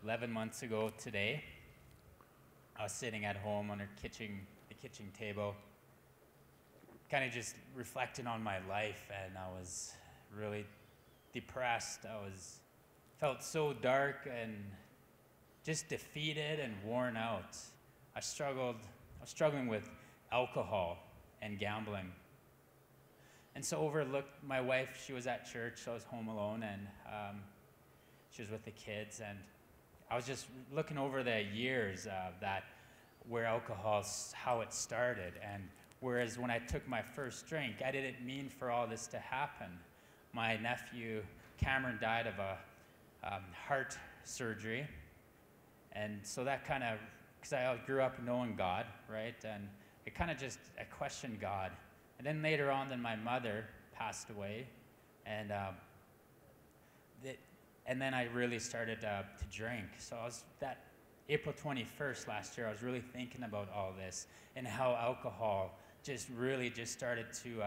11 months ago today, I was sitting at home on the kitchen table, kind of just reflecting on my life, and I was really depressed. Felt so dark and just defeated and worn out. I was struggling with alcohol and gambling. And so my wife, she was at church, so I was home alone, and she was with the kids, and I was just looking over the years where alcohol, how it started, and whereas when I took my first drink, I didn't mean for all this to happen. My nephew, Cameron, died of a heart surgery, and so that kind of, because I grew up knowing God, right, and I questioned God. And then later on, my mother passed away, and then I really started to drink. So that April 21st last year, I was really thinking about all this and how alcohol just started to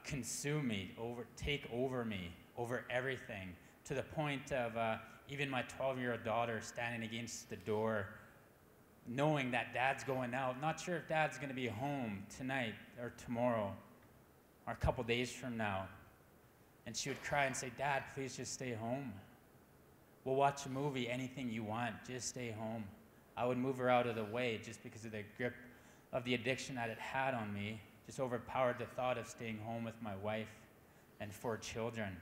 consume me, take over me, over everything, to the point of even my 12-year-old daughter standing against the door, knowing that Dad's going out, not sure if Dad's going to be home tonight or tomorrow or a couple days from now. And she would cry and say, "Dad, please just stay home. We'll watch a movie, anything you want, just stay home." I would move her out of the way just because of the grip of the addiction that it had on me, just overpowered the thought of staying home with my wife and 4 children.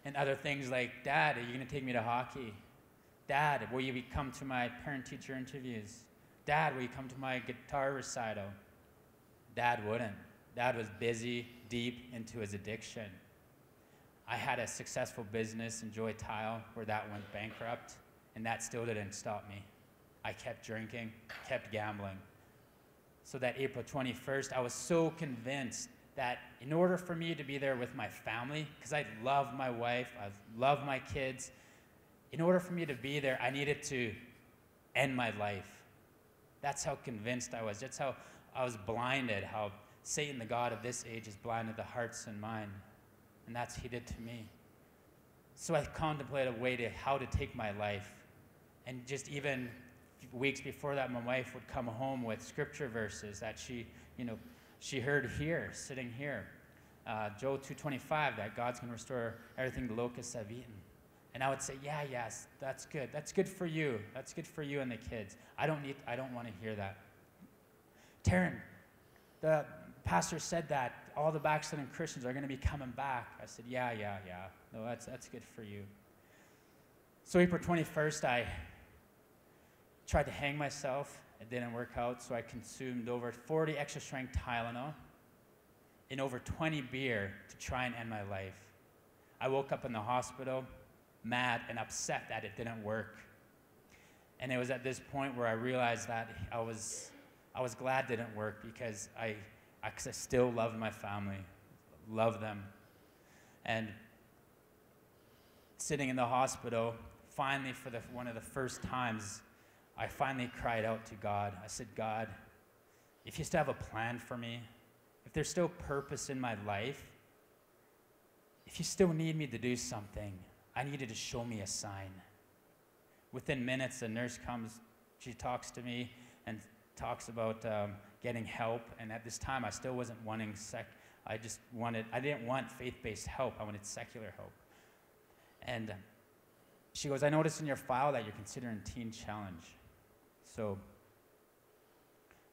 And other things like, "Dad, are you going to take me to hockey? Dad, will you come to my parent-teacher interviews? Dad, will you come to my guitar recital?" Dad wouldn't. Dad was busy, deep into his addiction. I had a successful business, Enjoy Tile, where that went bankrupt, and that still didn't stop me. I kept drinking, kept gambling. So that April 21st, I was so convinced that in order for me to be there with my family, because I love my wife, I love my kids, in order for me to be there, I needed to end my life. That's how convinced I was. That's how I was blinded, how Satan, the god of this age, has blinded the hearts and mind. And that's what he did to me. So I contemplated a way to how to take my life. And just even weeks before that, my wife would come home with scripture verses that she heard here, sitting here. Joel 2:25, that God's going to restore everything the locusts have eaten. And I would say, yes, that's good. That's good for you. That's good for you and the kids. I don't want to hear that. Tarrant, the pastor said that all the backsliding Christians are going to be coming back. I said, yeah. No, that's good for you. So April 21st, I tried to hang myself. It didn't work out, so I consumed over 40 extra strength Tylenol and over 20 beer to try and end my life. I woke up in the hospital mad and upset that it didn't work. And it was at this point where I realized that I was glad it didn't work because I still loved my family, loved them. And sitting in the hospital, finally for one of the first times, I finally cried out to God. I said, "God, if you still have a plan for me, if there's still purpose in my life, if you still need me to do something, I need you to show me a sign." Within minutes, the nurse comes, she talks to me and talks about getting help. And at this time, I still wasn't wanting I didn't want faith-based help. I wanted secular help. And she goes, "I noticed in your file that you're considering Teen Challenge." So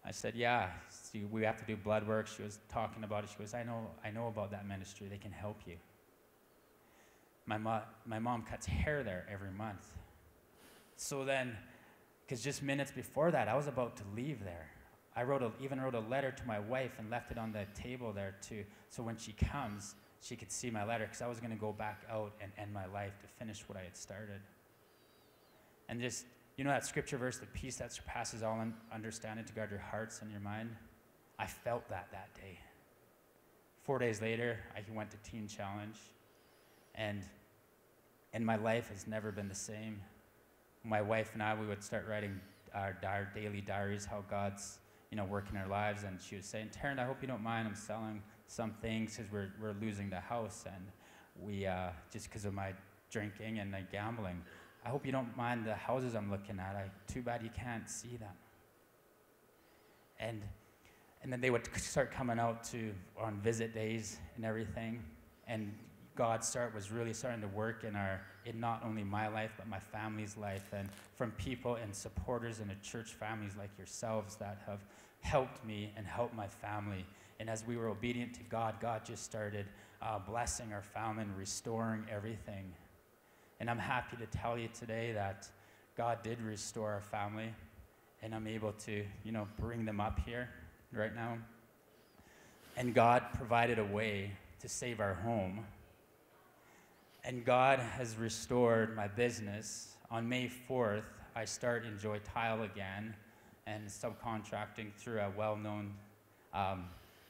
I said, "Yeah, see, we have to do blood work." She was talking about it. She goes, I know about that ministry. They can help you." My mom cuts hair there every month. So then, because just minutes before that, I was about to leave there. I even wrote a letter to my wife and left it on the table there too, so when she comes, she could see my letter, because I was going to go back out and end my life to finish what I had started. And just, that scripture verse, "The peace that surpasses all understanding to guard your hearts and your mind," I felt that day. 4 days later, I went to Teen Challenge, and my life has never been the same. My wife and I, we would start writing our daily diaries, how God's working our lives. And she was saying, "Tarrant, I hope you don't mind, I'm selling some things because we're losing the house, and we just because of my drinking and my gambling, I hope you don't mind the houses I'm looking at. Too bad you can't see them. And then they would start coming out on visit days and everything. And God was really starting to work in not only my life, but my family's life, and from people and supporters in the church families like yourselves that have helped me and helped my family. And as we were obedient to God, God just started blessing our family and restoring everything. And I'm happy to tell you today that God did restore our family, and I'm able to, bring them up here right now. And God provided a way to save our home. And God has restored my business. On May 4th, I start Enjoy Tile again and subcontracting through a well-known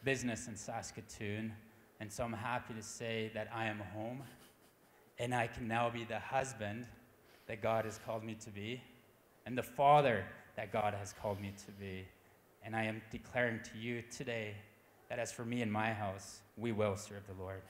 business in Saskatoon. And so I'm happy to say that I am home, and I can now be the husband that God has called me to be, and the father that God has called me to be. And I am declaring to you today that as for me and my house, we will serve the Lord.